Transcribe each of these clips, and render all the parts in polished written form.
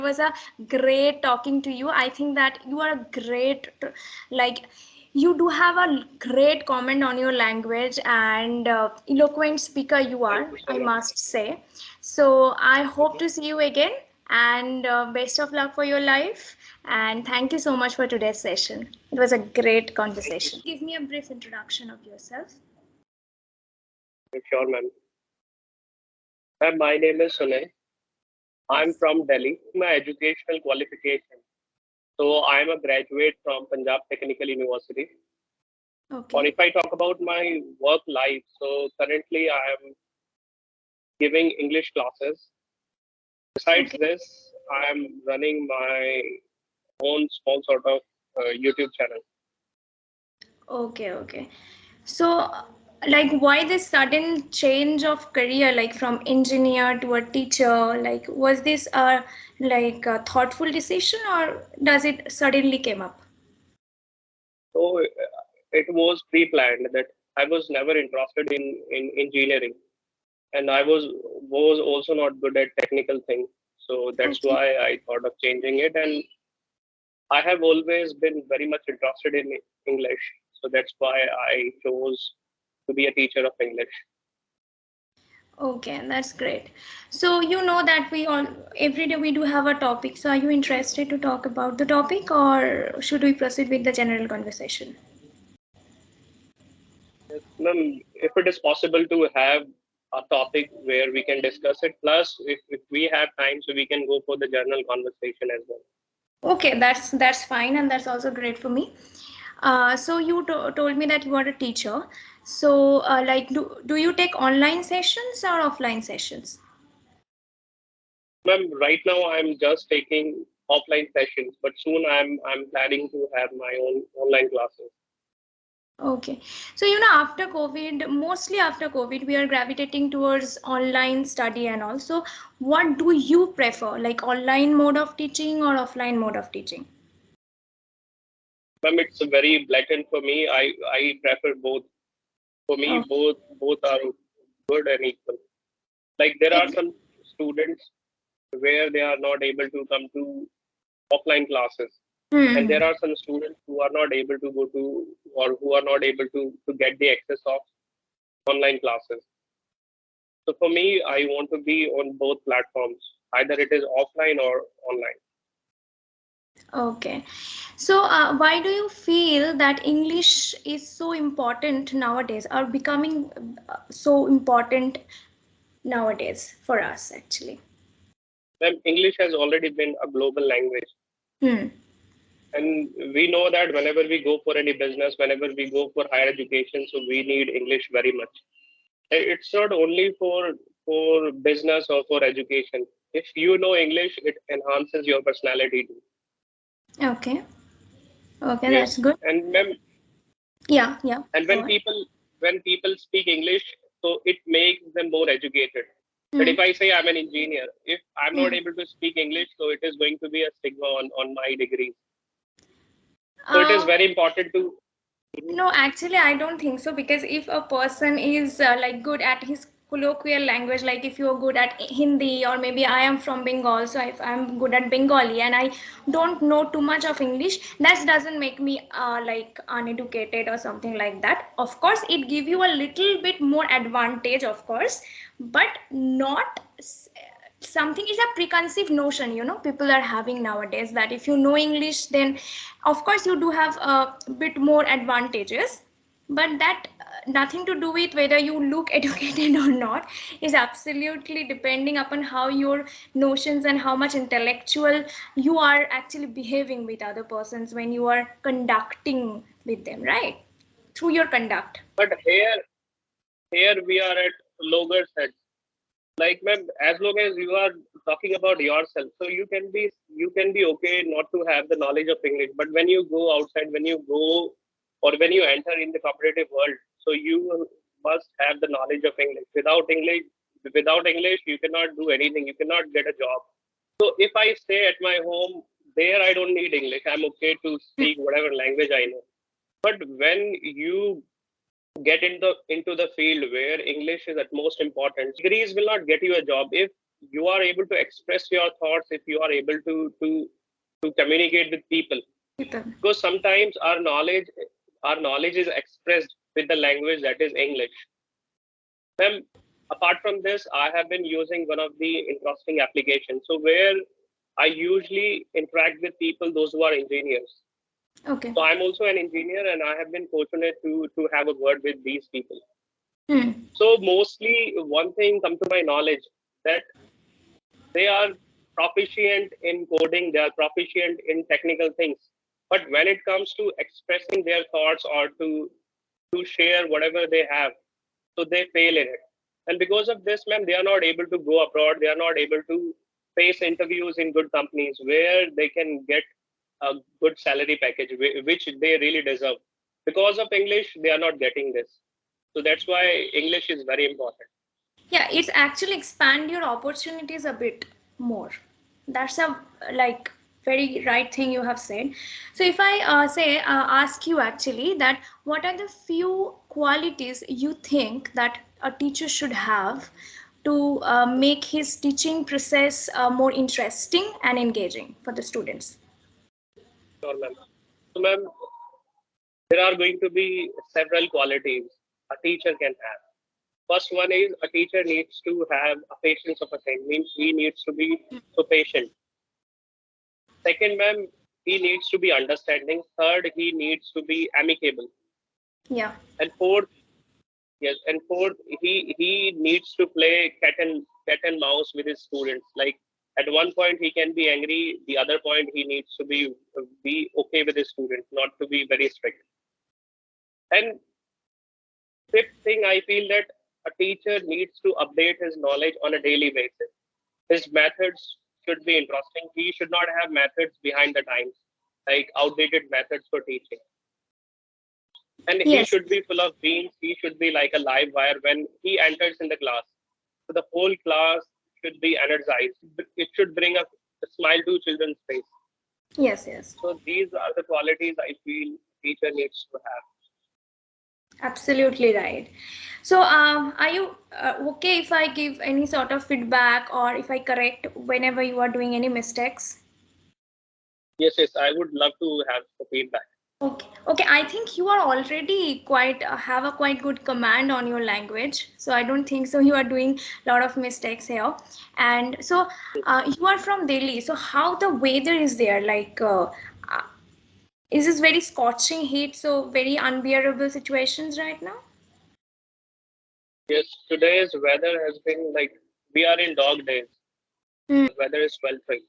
It was a great talking to you. I think that you are a great, like, you do have a great comment on your language and eloquent speaker you Thank are, you so I much. must say. So I hope Mhm. to see you again and best of luck for your life. And thank you so much for today's session. It was a great Thank you. conversation. Give me a brief introduction of yourself. Sure, ma'am. Ma'am, my name is Sunay. I'm Yes. from Delhi. My educational qualification. So I'm a graduate from Punjab Technical University. Or Okay. if I talk about my work life, so currently I am giving English classes. Besides Okay. this, I am running my own small sort of YouTube channel. Okay. Okay. So, like, why this sudden change of career, like from engineer to a teacher? Like, was this a thoughtful decision, or does it suddenly came up? So it was pre-planned that I was never interested in engineering, and I was also not good at technical things. So that's Okay. why I thought of changing it, and I have always been very much interested in English. So that's why I chose to be a teacher of English. Okay, that's great. So you know that we all every day we do have a topic. So are you interested to talk about the topic, or should we proceed with the general conversation? Yes, ma'am, if it is possible to have a topic where we can discuss it, plus if we have time, so we can go for the general conversation as well. Okay, that's fine, and that's also great for me. So you told me that you are a teacher. So like, do you take online sessions or offline sessions? Ma'am, right now I'm just taking offline sessions, but soon I'm planning to have my own online classes. Okay. So you know, after COVID, mostly after COVID, we are gravitating towards online study and all. So what do you prefer, like online mode of teaching or offline mode of teaching? Ma'am, it's very blatant for me. I prefer both. For me, Oh, both are good and equal. Like there are ex- some students where they are not able to come to offline classes, and hmm. there are some students who are not able to go to or who are not able to get the access of online classes. So for me, I want to be on both platforms, either it is offline or online. Okay. So why do you feel that English is so important nowadays, or becoming so important nowadays for us actually? Then English has already been a global language. Hmm. And we know that whenever we go for any business, whenever we go for higher education, so we need English very much. It's not only for business or for education. If you know English, it enhances your personality too. Okay. Okay, that's Yes, good. Yeah, yeah. and Go ahead. when people speak English, so it makes them more educated. But Hmm. if I say I'm an engineer, if I'm not Hmm. able to speak English, so it is going to be a stigma on my degree. So it is Uh, very important to. no, actually, I don't think so because if a person is like good at his colloquial language, like if you're good at Hindi or maybe I am from Bengal, so if I'm good at Bengali and I don't know too much of English, that doesn't make me like uneducated or something like that. Of course, it give you a little bit more advantage, of course, but not something is a preconceived notion, you know, people are having nowadays that if you know English, then of course you do have a bit more advantages, but that nothing to do with whether you look educated or not, is absolutely depending upon how your notions and how much intellectual you are actually behaving with other persons when you are conducting with them, right, through your conduct. But here we are at loggerheads. Like ma'am, as long as you are talking about yourself, so you can be okay not to have the knowledge of English. But when you go outside, when you go or when you enter in the competitive world, so you must have the knowledge of English. Without English, you cannot do anything. You cannot get a job. So if I stay at my home, there I don't need English. I'm okay to speak whatever language I know. But when you get into the field where English is at most important, degrees will not get you a job. you are able to express your thoughts, if you are able to communicate with people. People. Because sometimes our knowledge is expressed with the language that is English. Then, apart from this, I have been using one of the interesting applications. So where I usually interact with people, those who are engineers. Okay. So I'm also an engineer, and I have been fortunate to have a word with these people. Hmm. So mostly, one thing come to my knowledge that they are proficient in coding, they are proficient in technical things. But when it comes to expressing their thoughts or to share whatever they have, so they fail in it. And because of this, ma'am, they are not able to go abroad. They are not able to face interviews in good companies where they can get a good salary package, which they really deserve. Because of English, they are not getting this. So that's why English is very important. Yeah, it's actually expand your opportunities a bit more. That's a like very right thing you have said. So if I say ask you actually that what are the few qualities you think that a teacher should have to make his teaching process more interesting and engaging for the students? Sure, ma'am. So, ma'am, there are going to be several qualities a teacher can have. First one is a teacher needs to have a patience of a saint, means he needs to be so patient. Second, ma'am, he needs to be understanding. Third, he needs to be amicable. Yeah. And fourth, yes, and fourth, he needs to play cat and mouse with his students. Like at one point he can be angry, the other point he needs to be okay with his students, not to be very strict. And fifth thing, I feel that a teacher needs to update his knowledge on a daily basis. His methods should be interesting. He should not have methods behind the times, like outdated methods for teaching. And he Yes. should be full of beans. He should be like a live wire when he enters in the class. So the whole class should be energized. It should bring a smile to children's face. Yes. Yes. So these are the qualities I feel teacher needs to have. Absolutely right. So, are you okay if I give any sort of feedback or if I correct whenever you are doing any mistakes? Yes, yes, I would love to have the feedback. Okay, okay. I think you are already quite have a quite good command on your language. So I don't think so. You are doing a lot of mistakes here. And so, you are from Delhi. So how the weather is there? Like, uh, is this very scorching heat? So very unbearable situations right now? Yes, today's weather has been like we are in dog days. Hmm. Weather is 12 degrees.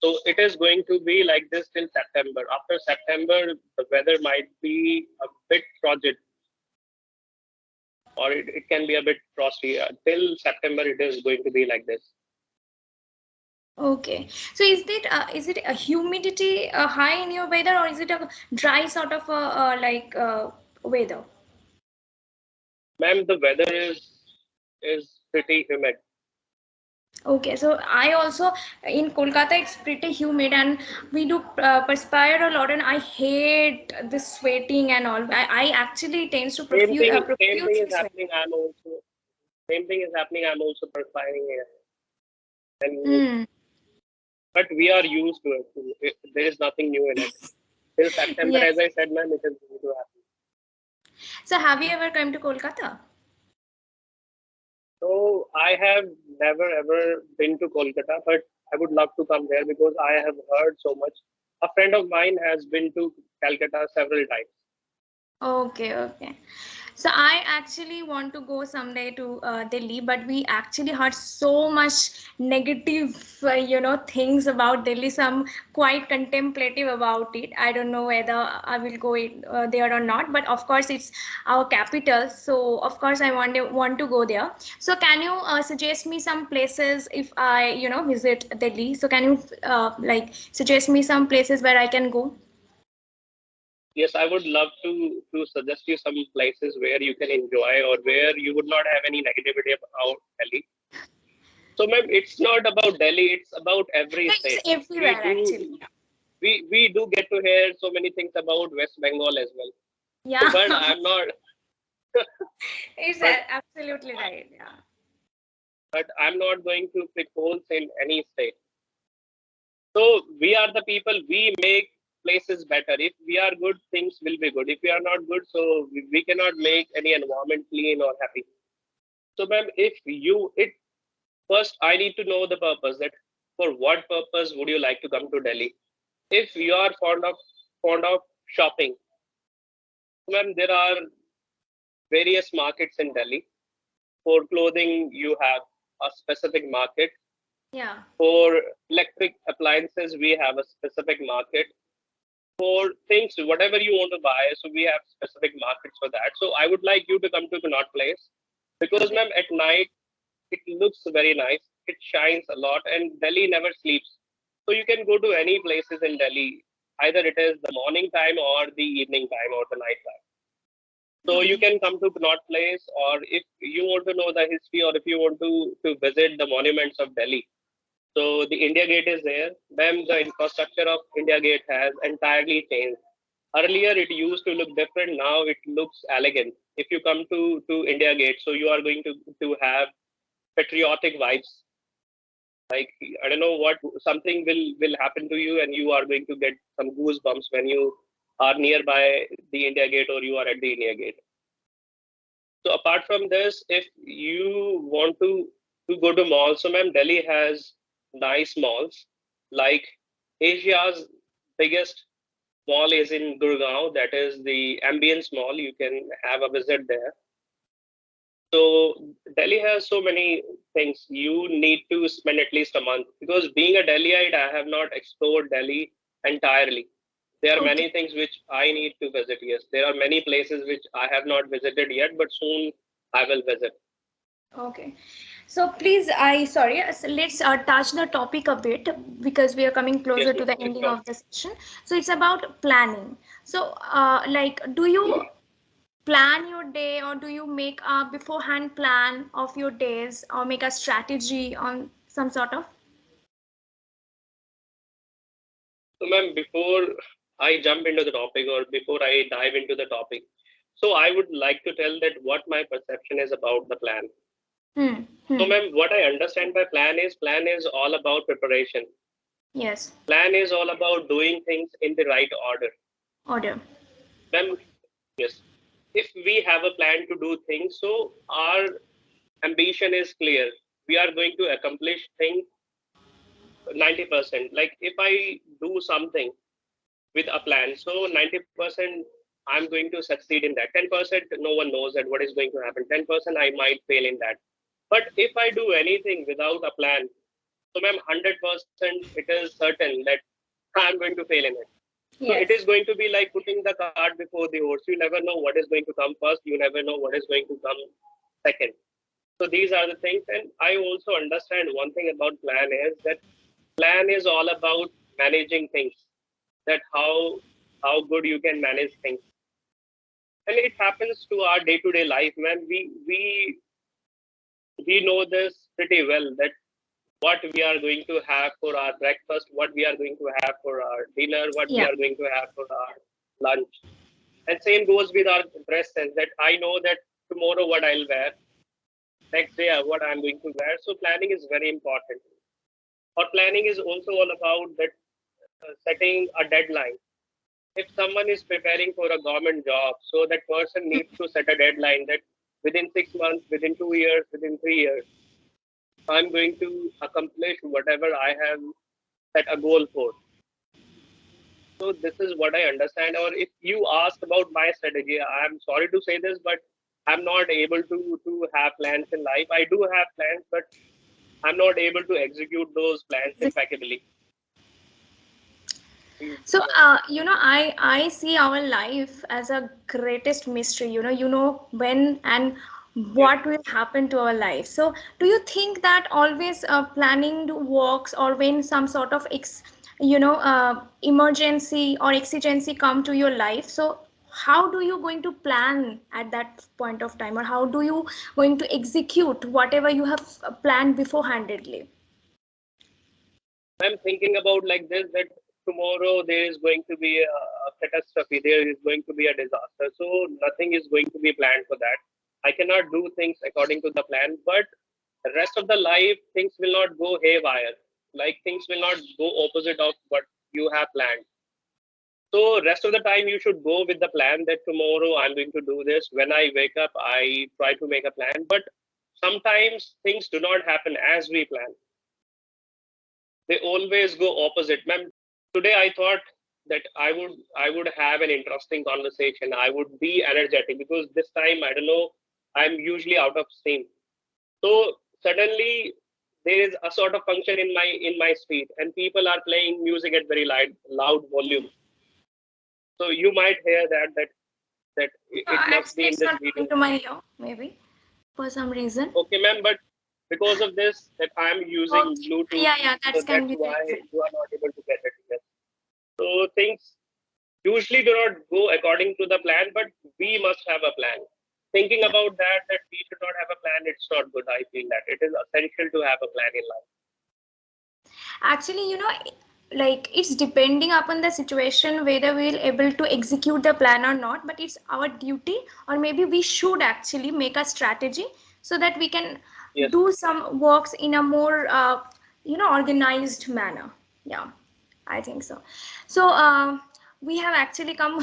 So it is going to be like this till September. After September, the weather might be a bit frigid, or it can be a bit frosty. Till September, it is going to be like this. Okay. So is it a humidity high in your weather or is it a dry sort of a weather? Ma'am, the weather is pretty humid. Okay. So I also in Kolkata it's pretty humid and we do perspire a lot and I hate the sweating and all. I actually tends to Same thing profusely is sweat. happening. Same thing is happening. I'm also perspiring here, and Hmm. but we are used to it. There is nothing new in it. Till September, as Yes. I said, ma'am, it is going to happen. So have you ever come to Kolkata? So I have never ever been to Kolkata, but I would love to come there because I have heard so much. A friend of mine has been to Calcutta several times. Okay, okay. So I actually want to go someday to Delhi, but we actually heard so much negative, things about Delhi. So I'm quite contemplative about it. I don't know whether I will go there or not, but of course it's our capital, so of course I want to go there. So can you suggest me some places if I, visit Delhi? So can you suggest me some places where I can go? Yes, I would love to suggest you some places where you can enjoy or where you would not have any negativity about Delhi. So, ma'am, it's not about Delhi; it's about every It's state. We everywhere do actually. we do get to hear so many things about West Bengal as well. Yeah. But I'm not. It's But absolutely right. Yeah. but I'm not going to pick holes in any state. So we are the people, we make places better. If we are good, things will be good. If we are not good, so we cannot make any environment clean or happy. So ma'am, if you it first I need to know the purpose, that for what purpose would you like to come to Delhi? If you are fond of shopping, ma'am, there are various markets in Delhi. For clothing, you have a specific market. Yeah. For electric appliances, we have a specific market. For things, whatever you want to buy, so we have specific markets for that. So I would like you to come to Connaught Place because, Okay. ma'am, at night it looks very nice. It shines a lot, and Delhi never sleeps. So you can go to any places in Delhi, either it is the morning time or the evening time or the night time. So you Okay. can come to Connaught Place, or if you want to know the history, or if you want to visit the monuments of Delhi. So the India Gate is there. Then the infrastructure of India Gate has entirely changed. Earlier it used to look different. Now it looks elegant. If you come to India Gate, so you are going to have patriotic vibes. Like I don't know what something will happen to you, and you are going to get some goosebumps when you are nearby the India Gate or you are at the India Gate. So apart from this, if you want to go to malls, so ma'am, Delhi has nice malls. Like Asia's biggest mall is in Gurgaon. That is the Ambience Mall. You can have a visit there. So Delhi has so many things. You need to spend at least a month because being a Delhiite, I have not explored Delhi entirely. There are Okay. many things which I need to visit. Yes, there are many places which I have not visited yet, but soon I will visit. Okay. So please, so let's touch the topic a bit because we are coming Yes, closer to ma'am. the Yes, ending ma'am. of the session. So it's about planning. So, like, do you plan your day, or do you make a beforehand plan of your days, or make a strategy on some sort of? So, ma'am, before I jump into the topic or before I dive into the topic, so I would like to tell that what my perception is about the plan. Hmm. So, Hmm. ma'am, what I understand by plan is all about preparation. Yes. Plan is all about doing things in the right order. Order. Ma'am, yes. If we have a plan to do things, so our ambition is clear. We are going to accomplish things 90%. Like if I do something with a plan, so 90% I'm going to succeed in that. 10% no one knows that what is going to happen. 10% I might fail in that. But if I do anything without a plan, so ma'am, 100% it is certain that I'm going to fail in it. So it is Yes. going to be like putting the cart before the horse. You never know what is going to come first. You never know what is going to come second. So these are the things. And I also understand one thing about plan is that plan is all about managing things. That how good you can manage things. And it happens to our day-to-day life, man. We know this pretty well that what we are going to have for our breakfast, what we are going to have for our dinner, what we Yeah. are going to have for our lunch. And same goes with our dress sense that I know that tomorrow what I'll wear, next day what I'm going to wear. So planning is very important. Or planning is also all about that setting a deadline. If someone is preparing for a government job, so that person needs to set a deadline that within 6 months, within 2 years, within 3 years, I'm going to accomplish whatever I have set a goal for. So this is what I understand. Or if you ask about my strategy, I'm sorry to say this, but I'm not able to have plans in life. I do have plans, but I'm not able to execute those plans impeccably. So, Yeah. I see our life as a greatest mystery. When and Yes. what will happen to our life. So, do you think that always planning works, or when some sort of emergency or exigency come to your life? So, how do you going to plan at that point of time, or how do you going to execute whatever you have planned beforehandedly? I'm thinking about like this that tomorrow there is going to be a catastrophe, there is going to be a disaster. So nothing is going to be planned for that. I cannot do things according to the plan, but The rest of the life, things will not go haywire. Like things will not go opposite of what you have planned. So rest of the time you should go with the plan that tomorrow I'm going to do this. When I wake up, I try to make a plan. But sometimes things do not happen as we plan. They always go opposite. Ma'am, today I thought that I would have an interesting conversation. I would be energetic because this time, I don't know, I'm usually out of steam. So suddenly there is a sort of function in my street and people are playing music at very loud volume. So you might hear that it must Actually, be in it's this not video. coming to my ear, maybe for some reason. Okay, ma'am, but because of this that I'm using Okay. Bluetooth, Yeah, so that can that's be the why reason. you are not able to get it. Yes. So things usually do not go according to the plan, but we must have a plan. Thinking Yeah. about that we should not have a plan, it's not good. I feel that it is essential to have a plan in life. Actually, like it's depending upon the situation whether we'll able to execute the plan or not, but it's our duty, or maybe we should actually make a strategy so that we can Yes. do some works in a more organized manner. Yeah, I think so. So we have actually come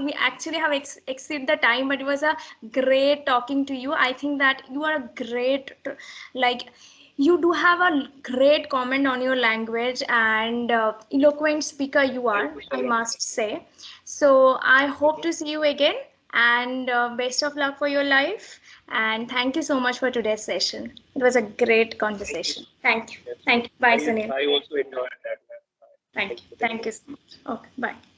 we actually have exceeded the time, but it was a great talking to you. I think that you are a great, like, you do have a great comment on your language, and eloquent speaker you Thank are, you so I much. must say. So I hope Mhm. to see you again, and best of luck for your life. And thank you so much for today's session. It was a great Thank you. conversation. Thank you. Yes. Thank you. Bye, I Sunil. I also enjoyed that. Thank Thank you. you. Take Thank care. you so much. Okay, bye.